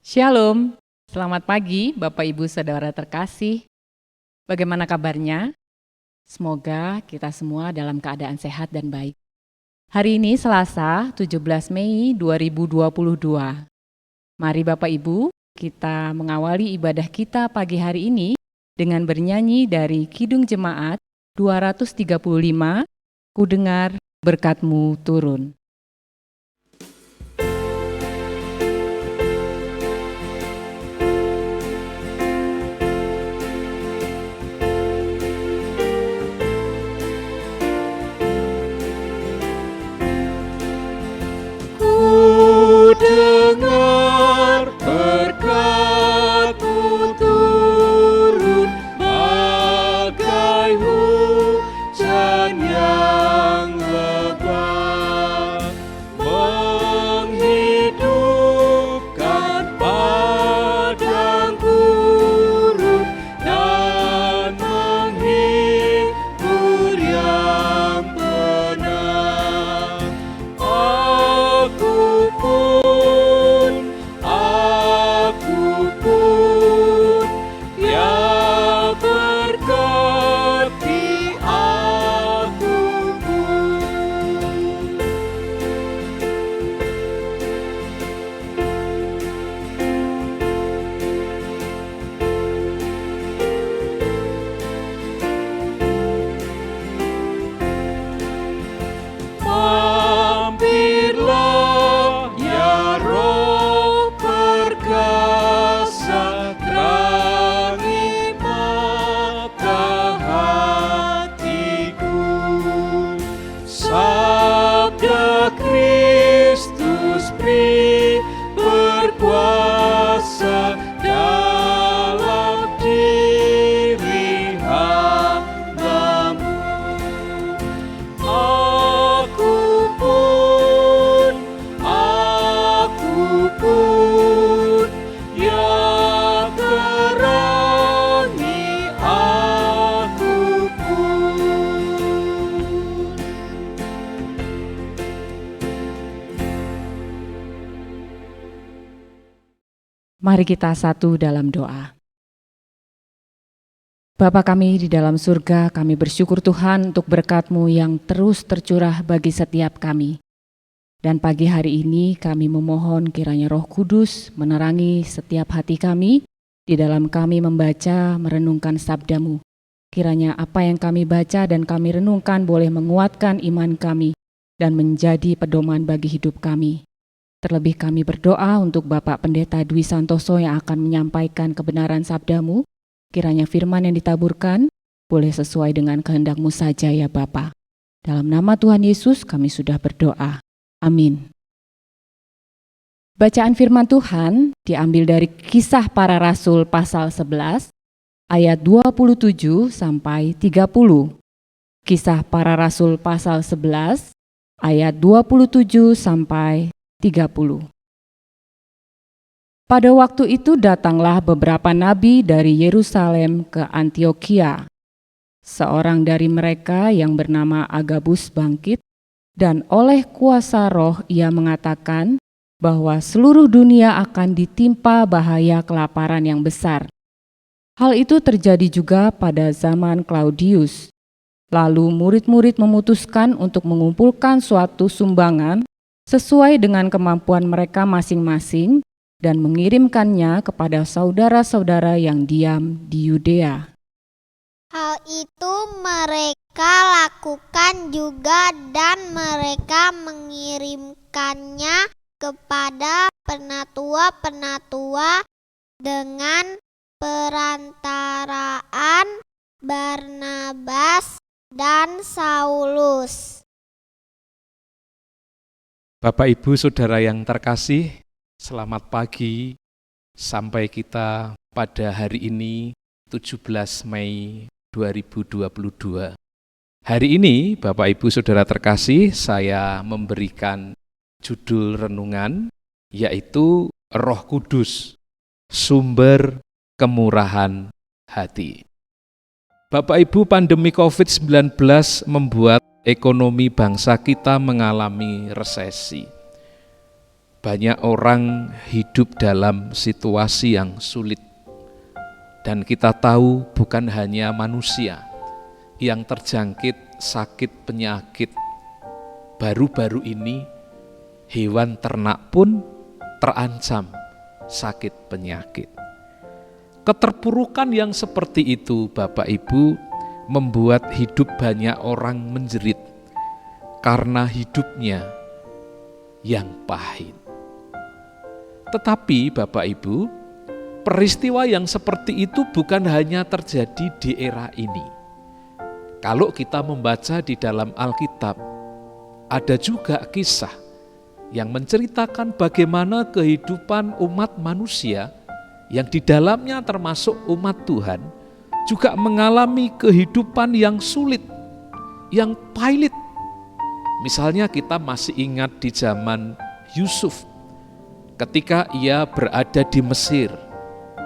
Shalom, selamat pagi Bapak Ibu Saudara terkasih. Bagaimana kabarnya? Semoga kita semua dalam keadaan sehat dan baik. Hari ini Selasa 17 Mei 2022. Mari Bapak Ibu, kita mengawali ibadah kita pagi hari ini dengan bernyanyi dari Kidung Jemaat 235, Ku dengar berkat-Mu turun. Dengar berkat-Mu turun bagai hujan yang lebat, menghidupkan padang gurun dan menghibur yang penat. Aku pun, ya berkati aku pun. Mampirlah ya Roh perkasa, terangi mata hatiku. Sabda Kristus beri berkuasa dalam diri hamba-Mu. Aku pun, ya terangi aku pun. Mari kita satu dalam doa. Bapa kami di dalam surga, kami bersyukur Tuhan untuk berkat-Mu yang terus tercurah bagi setiap kami. Dan pagi hari ini kami memohon kiranya Roh Kudus menerangi setiap hati kami, di dalam kami membaca, merenungkan sabda-Mu. Kiranya apa yang kami baca dan kami renungkan boleh menguatkan iman kami dan menjadi pedoman bagi hidup kami. Terlebih kami berdoa untuk Bapak Pendeta Dwi Santoso yang akan menyampaikan kebenaran sabda-Mu. Kiranya firman yang ditaburkan boleh sesuai dengan kehendak-Mu saja ya Bapa. Dalam nama Tuhan Yesus kami sudah berdoa. Amin. Bacaan firman Tuhan diambil dari Kisah Para Rasul pasal 11 ayat 27 sampai 30. Kisah Para Rasul pasal 11 ayat 27 sampai 30. Pada waktu itu datanglah beberapa nabi dari Yerusalem ke Antiokhia. Seorang dari mereka yang bernama Agabus bangkit, dan oleh kuasa Roh ia mengatakan bahwa seluruh dunia akan ditimpa bahaya kelaparan yang besar. Hal itu terjadi juga pada zaman Claudius. Lalu murid-murid memutuskan untuk mengumpulkan suatu sumbangan sesuai dengan kemampuan mereka masing-masing dan mengirimkannya kepada saudara-saudara yang diam di Yudea. Hal itu mereka lakukan juga dan mereka mengirimkannya kepada penatua-penatua dengan perantaraan Barnabas dan Saulus. Bapak Ibu Saudara yang terkasih, selamat pagi. Sampai kita pada hari ini 17 Mei 2022. Hari ini Bapak Ibu Saudara terkasih, saya memberikan judul renungan yaitu Roh Kudus, sumber kemurahan hati. Bapak Ibu, pandemi COVID-19 membuat ekonomi bangsa kita mengalami resesi. Banyak orang hidup dalam situasi yang sulit. Dan kita tahu bukan hanya manusia yang terjangkit sakit penyakit. Baru-baru ini hewan ternak pun terancam sakit penyakit. Keterpurukan yang seperti itu, Bapak Ibu, membuat hidup banyak orang menjerit karena hidupnya yang pahit. Tetapi Bapak Ibu, peristiwa yang seperti itu bukan hanya terjadi di era ini. Kalau kita membaca di dalam Alkitab, ada juga kisah yang menceritakan bagaimana kehidupan umat manusia yang di dalamnya termasuk umat Tuhan juga mengalami kehidupan yang sulit, yang pahit. Misalnya kita masih ingat di zaman Yusuf ketika ia berada di Mesir.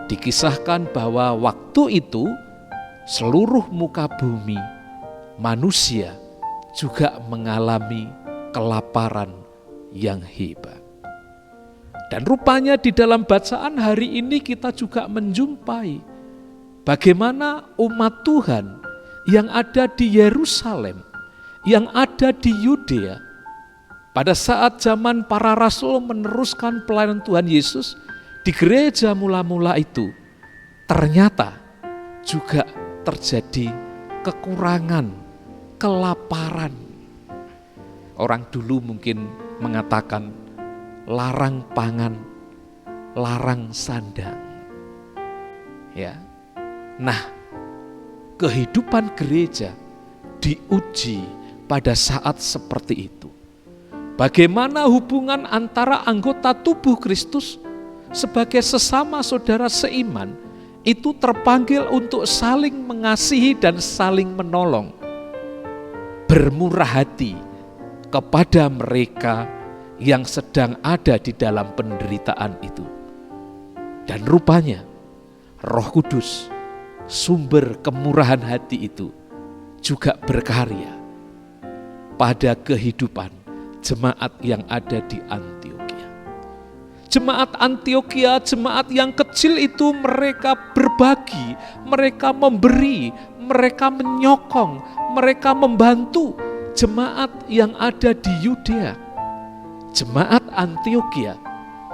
Dikisahkan bahwa waktu itu seluruh muka bumi manusia juga mengalami kelaparan yang hebat. Dan rupanya di dalam bacaan hari ini kita juga menjumpai bagaimana umat Tuhan yang ada di Yerusalem, yang ada di Yudea, pada saat zaman para rasul meneruskan pelayanan Tuhan Yesus di gereja mula-mula itu, ternyata juga terjadi kekurangan, kelaparan. Orang dulu mungkin mengatakan larang pangan, larang sandang. Ya. Nah, kehidupan gereja diuji pada saat seperti itu. Bagaimana hubungan antara anggota tubuh Kristus sebagai sesama saudara seiman itu terpanggil untuk saling mengasihi dan saling menolong. Bermurah hati kepada mereka yang sedang ada di dalam penderitaan itu. Dan rupanya Roh Kudus, sumber kemurahan hati itu, juga berkarya pada kehidupan jemaat yang ada di Antiokhia. Jemaat Antiokhia, jemaat yang kecil itu mereka berbagi, mereka memberi, mereka menyokong, mereka membantu jemaat yang ada di Yudea. Jemaat Antiokhia,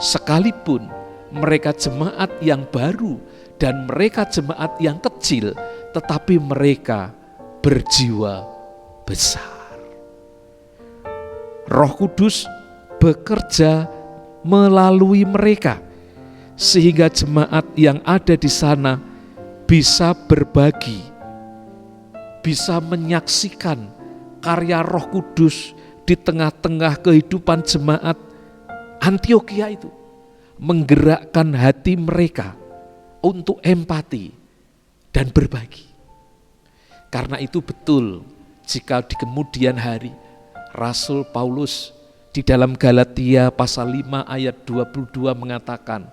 sekalipun mereka jemaat yang baru dan mereka jemaat yang kecil, tetapi mereka berjiwa besar. Roh Kudus bekerja melalui mereka, sehingga jemaat yang ada di sana bisa berbagi, bisa menyaksikan karya Roh Kudus di tengah-tengah kehidupan jemaat Antiokhia itu, menggerakkan hati mereka untuk empati dan berbagi. Karena itu betul jika di kemudian hari Rasul Paulus di dalam Galatia pasal 5 ayat 22 mengatakan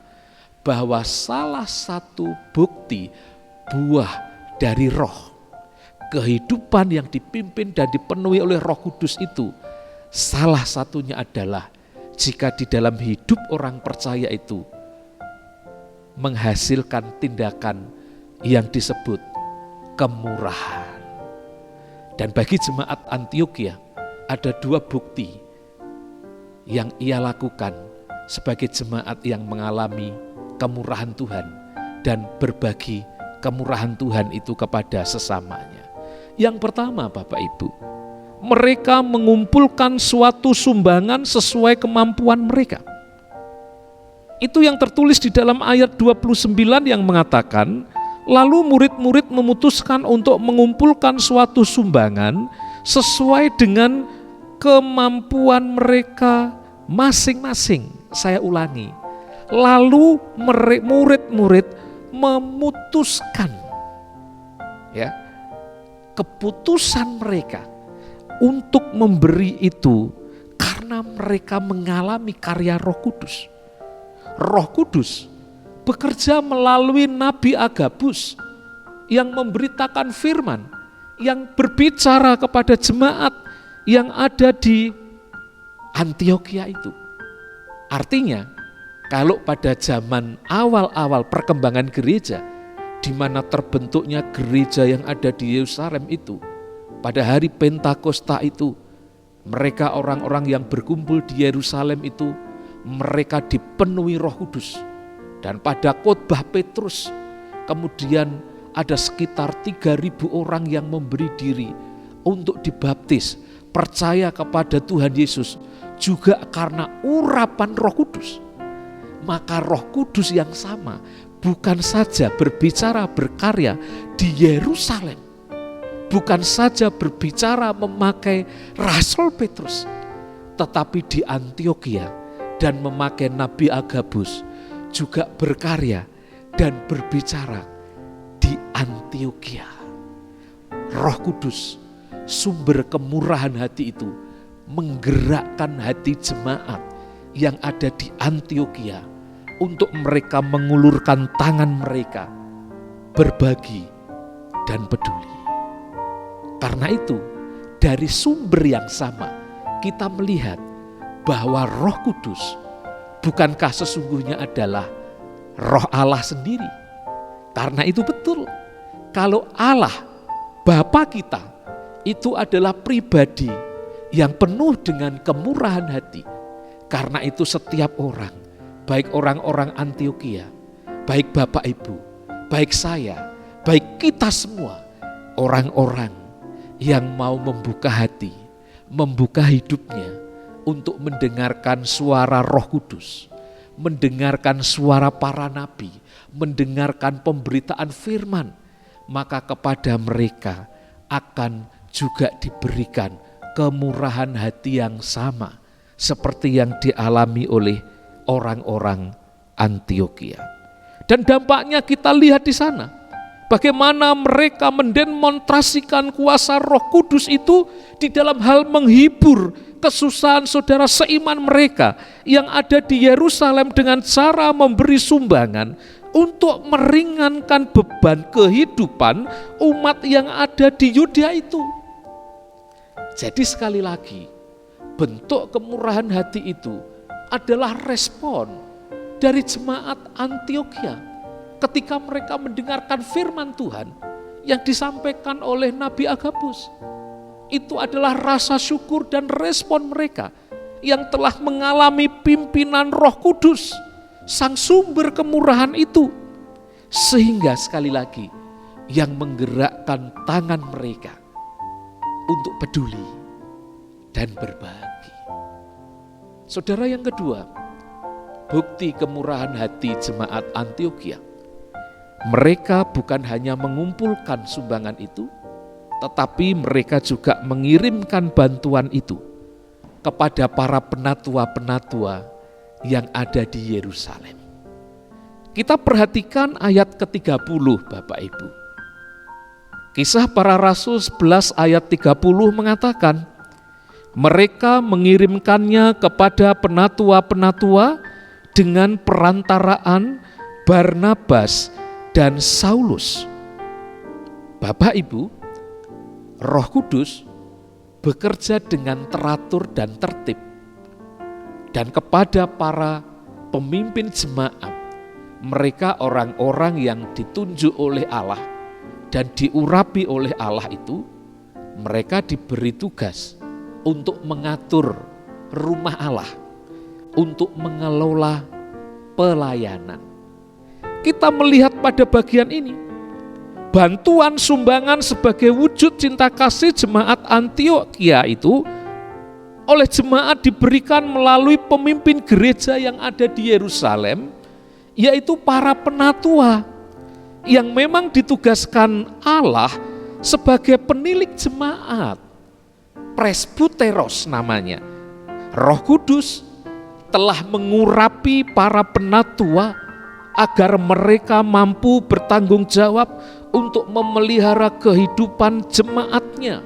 bahwa salah satu bukti buah dari roh, kehidupan yang dipimpin dan dipenuhi oleh Roh Kudus itu, salah satunya adalah jika di dalam hidup orang percaya itu menghasilkan tindakan yang disebut kemurahan. Dan bagi jemaat Antiokhia ada dua bukti yang ia lakukan sebagai jemaat yang mengalami kemurahan Tuhan dan berbagi kemurahan Tuhan itu kepada sesamanya. Yang pertama, Bapak Ibu, mereka mengumpulkan suatu sumbangan sesuai kemampuan mereka. Itu yang tertulis di dalam ayat 29 yang mengatakan, lalu murid-murid memutuskan untuk mengumpulkan suatu sumbangan sesuai dengan kemampuan mereka masing-masing. Saya ulangi, lalu murid-murid memutuskan, ya, keputusan mereka untuk memberi itu karena mereka mengalami karya Roh Kudus. Roh Kudus bekerja melalui Nabi Agabus yang memberitakan firman, yang berbicara kepada jemaat yang ada di Antiokhia itu. Artinya, kalau pada zaman awal-awal perkembangan gereja, di mana terbentuknya gereja yang ada di Yerusalem itu, pada hari Pentakosta itu, mereka orang-orang yang berkumpul di Yerusalem itu, mereka dipenuhi Roh Kudus. Dan pada khotbah Petrus, kemudian ada sekitar 3.000 orang yang memberi diri untuk dibaptis, percaya kepada Tuhan Yesus, juga karena urapan Roh Kudus. Maka Roh Kudus yang sama bukan saja berbicara berkarya di Yerusalem, bukan saja berbicara memakai Rasul Petrus, tetapi di Antiokhia dan memakai Nabi Agabus juga berkarya dan berbicara di Antiokhia. Roh Kudus, sumber kemurahan hati itu, menggerakkan hati jemaat yang ada di Antiokhia untuk mereka mengulurkan tangan mereka, berbagi dan peduli. Karena itu, dari sumber yang sama kita melihat bahwa Roh Kudus bukankah sesungguhnya adalah Roh Allah sendiri. Karena itu betul, kalau Allah Bapa kita itu adalah pribadi yang penuh dengan kemurahan hati. Karena itu setiap orang, baik orang-orang Antiokhia, baik Bapak Ibu, baik saya, baik kita semua, orang-orang yang mau membuka hati, membuka hidupnya untuk mendengarkan suara Roh Kudus, mendengarkan suara para nabi, mendengarkan pemberitaan firman, maka kepada mereka akan juga diberikan kemurahan hati yang sama seperti yang dialami oleh orang-orang Antiokhia. Dan dampaknya kita lihat di sana, bagaimana mereka mendemonstrasikan kuasa Roh Kudus itu di dalam hal menghibur kesusahan saudara seiman mereka yang ada di Yerusalem dengan cara memberi sumbangan untuk meringankan beban kehidupan umat yang ada di Yudea itu. Jadi sekali lagi, bentuk kemurahan hati itu adalah respon dari jemaat Antiokhia ketika mereka mendengarkan firman Tuhan yang disampaikan oleh Nabi Agabus. Itu adalah rasa syukur dan respon mereka yang telah mengalami pimpinan Roh Kudus, sang sumber kemurahan itu, sehingga sekali lagi yang menggerakkan tangan mereka untuk peduli dan berbagi. Saudara, yang kedua, bukti kemurahan hati jemaat Antiokhia. Mereka bukan hanya mengumpulkan sumbangan itu, tetapi mereka juga mengirimkan bantuan itu kepada para penatua-penatua yang ada di Yerusalem. Kita perhatikan ayat ke-30, Bapak Ibu. Kisah Para Rasul 11 ayat 30 mengatakan, mereka mengirimkannya kepada penatua-penatua dengan perantaraan Barnabas dan Saulus. Bapak Ibu, Roh Kudus bekerja dengan teratur dan tertib. Dan kepada para pemimpin jemaat, mereka orang-orang yang ditunjuk oleh Allah dan diurapi oleh Allah itu, mereka diberi tugas untuk mengatur rumah Allah, untuk mengelola pelayanan. Kita melihat pada bagian ini, bantuan sumbangan sebagai wujud cinta kasih jemaat Antiokhia itu oleh jemaat diberikan melalui pemimpin gereja yang ada di Yerusalem, yaitu para penatua yang memang ditugaskan Allah sebagai penilik jemaat. Presbuteros namanya. Roh Kudus telah mengurapi para penatua agar mereka mampu bertanggung jawab untuk memelihara kehidupan jemaatnya,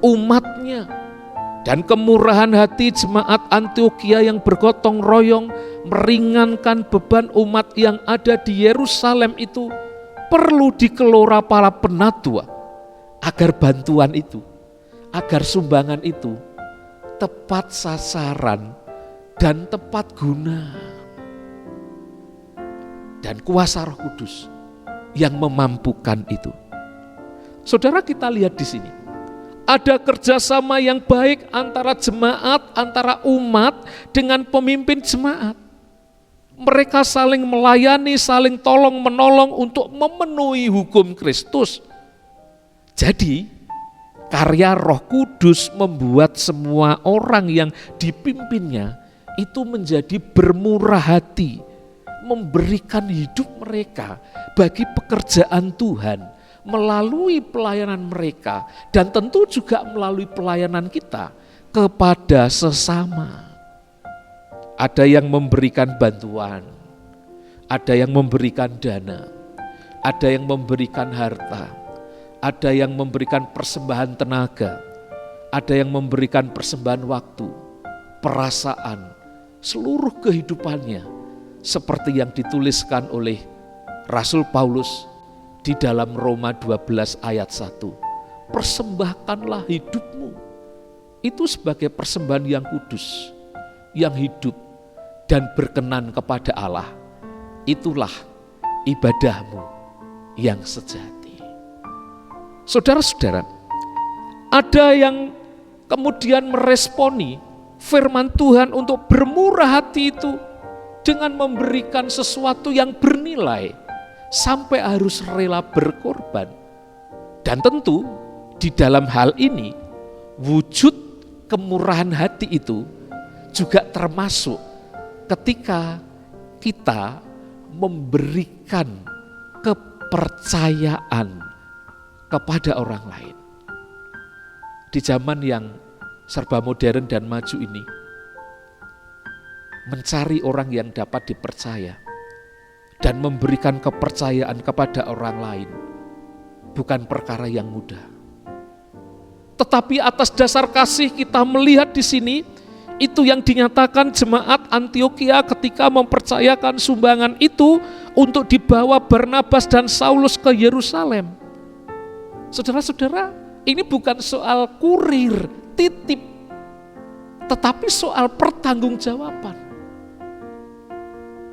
umatnya. Dan kemurahan hati jemaat Antiokhia yang bergotong royong meringankan beban umat yang ada di Yerusalem itu perlu dikelola para penatua agar bantuan itu, agar sumbangan itu tepat sasaran dan tepat guna. Dan kuasa Roh Kudus yang memampukan itu. Saudara, kita lihat di sini. Ada kerjasama yang baik antara jemaat, antara umat dengan pemimpin jemaat. Mereka saling melayani, saling tolong menolong untuk memenuhi hukum Kristus. Jadi, karya Roh Kudus membuat semua orang yang dipimpinnya itu menjadi bermurah hati, memberikan hidup mereka bagi pekerjaan Tuhan melalui pelayanan mereka, dan tentu juga melalui pelayanan kita kepada sesama. Ada yang memberikan bantuan, ada yang memberikan dana, ada yang memberikan harta, ada yang memberikan persembahan tenaga, ada yang memberikan persembahan waktu, perasaan, seluruh kehidupannya, seperti yang dituliskan oleh Rasul Paulus di dalam Roma 12 ayat 1. Persembahkanlah hidupmu. Itu sebagai persembahan yang kudus, yang hidup dan berkenan kepada Allah. Itulah ibadahmu yang sejati. Saudara-saudara, ada yang kemudian meresponi firman Tuhan untuk bermurah hati itu dengan memberikan sesuatu yang bernilai sampai harus rela berkorban. Dan tentu di dalam hal ini wujud kemurahan hati itu juga termasuk ketika kita memberikan kepercayaan kepada orang lain. Di zaman yang serba modern dan maju ini, mencari orang yang dapat dipercaya dan memberikan kepercayaan kepada orang lain bukan perkara yang mudah. Tetapi atas dasar kasih kita melihat di sini, itu yang dinyatakan jemaat Antiokhia ketika mempercayakan sumbangan itu untuk dibawa Barnabas dan Saulus ke Yerusalem. Saudara-saudara, ini bukan soal kurir, titip, tetapi soal pertanggungjawaban.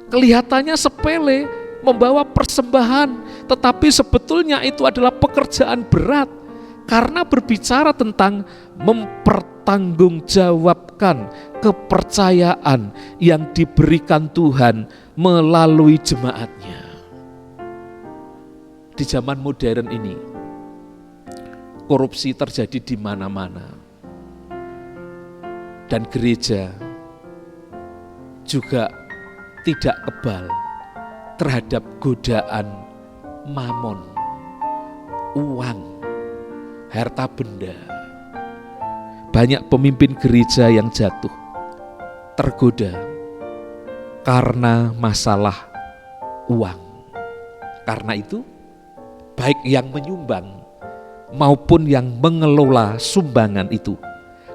Kelihatannya sepele, membawa persembahan, tetapi sebetulnya itu adalah pekerjaan berat karena berbicara tentang mempertanggungjawabkan kepercayaan yang diberikan Tuhan melalui jemaatnya. Di zaman modern ini, korupsi terjadi di mana-mana, dan gereja juga tidak kebal terhadap godaan mamon, uang, harta benda. Banyak pemimpin gereja yang jatuh, tergoda karena masalah uang. Karena itu, baik yang menyumbang maupun yang mengelola sumbangan itu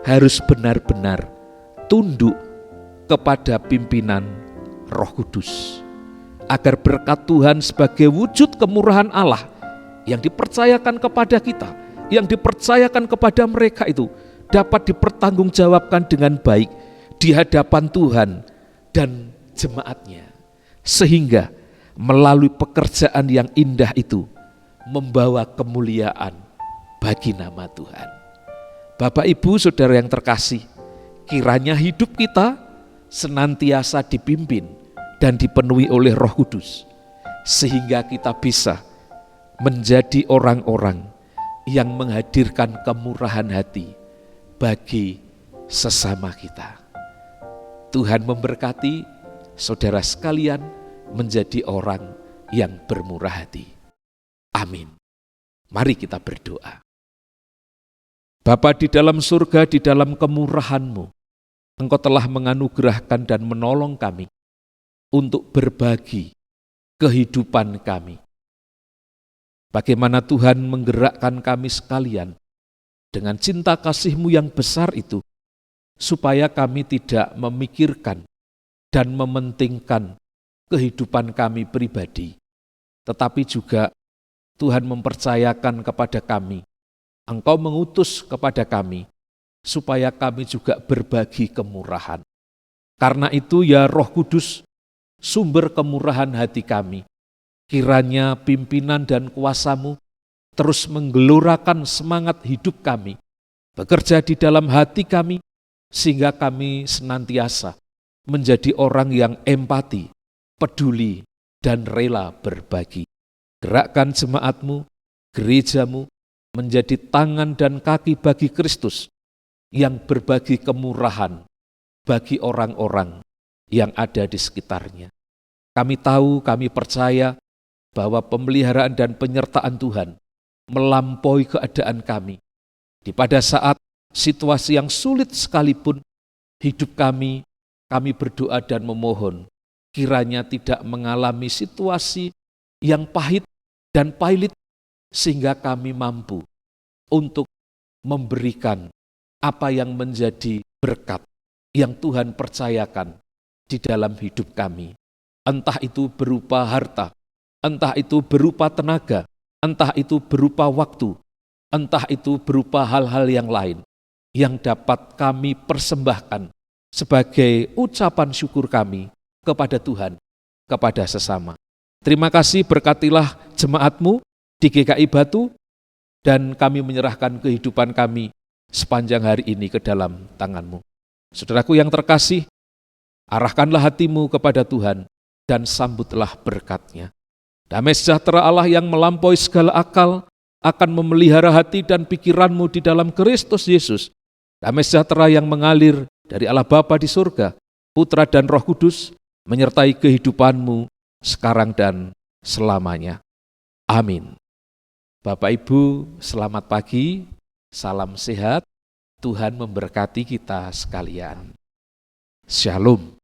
harus benar-benar tunduk kepada pimpinan Roh Kudus, agar berkat Tuhan sebagai wujud kemurahan Allah yang dipercayakan kepada kita, yang dipercayakan kepada mereka itu dapat dipertanggungjawabkan dengan baik di hadapan Tuhan dan jemaatnya, sehingga melalui pekerjaan yang indah itu membawa kemuliaan bagi nama Tuhan. Bapak, Ibu, Saudara yang terkasih, kiranya hidup kita senantiasa dipimpin dan dipenuhi oleh Roh Kudus, sehingga kita bisa menjadi orang-orang yang menghadirkan kemurahan hati bagi sesama kita. Tuhan memberkati saudara sekalian menjadi orang yang bermurah hati. Amin. Mari kita berdoa. Bapa di dalam surga, di dalam kemurahan-Mu, Engkau telah menganugerahkan dan menolong kami untuk berbagi kehidupan kami. Bagaimana Tuhan menggerakkan kami sekalian dengan cinta kasih-Mu yang besar itu, supaya kami tidak memikirkan dan mementingkan kehidupan kami pribadi, tetapi juga Tuhan mempercayakan kepada kami, Engkau mengutus kepada kami, supaya kami juga berbagi kemurahan. Karena itu ya Roh Kudus, sumber kemurahan hati kami, kiranya pimpinan dan kuasa-Mu terus menggelorakan semangat hidup kami, bekerja di dalam hati kami, sehingga kami senantiasa menjadi orang yang empati, peduli, dan rela berbagi. Gerakkan jemaat-Mu, gereja-Mu, menjadi tangan dan kaki bagi Kristus yang berbagi kemurahan bagi orang-orang yang ada di sekitarnya. Kami tahu, kami percaya bahwa pemeliharaan dan penyertaan Tuhan melampaui keadaan kami. Pada saat situasi yang sulit sekalipun, hidup kami berdoa dan memohon, kiranya tidak mengalami situasi yang pahit dan pailit, sehingga kami mampu untuk memberikan apa yang menjadi berkat yang Tuhan percayakan di dalam hidup kami. Entah itu berupa harta, entah itu berupa tenaga, entah itu berupa waktu, entah itu berupa hal-hal yang lain yang dapat kami persembahkan sebagai ucapan syukur kami kepada Tuhan, kepada sesama. Terima kasih, berkatilah jemaat-Mu di GKI Batu, dan kami menyerahkan kehidupan kami sepanjang hari ini ke dalam tangan-Mu. Saudaraku yang terkasih, arahkanlah hatimu kepada Tuhan dan sambutlah berkat-Nya. Damai sejahtera Allah yang melampaui segala akal akan memelihara hati dan pikiranmu di dalam Kristus Yesus. Damai sejahtera yang mengalir dari Allah Bapa di surga, Putra dan Roh Kudus, menyertai kehidupanmu sekarang dan selamanya. Amin. Bapak Ibu, selamat pagi, salam sehat, Tuhan memberkati kita sekalian. Shalom.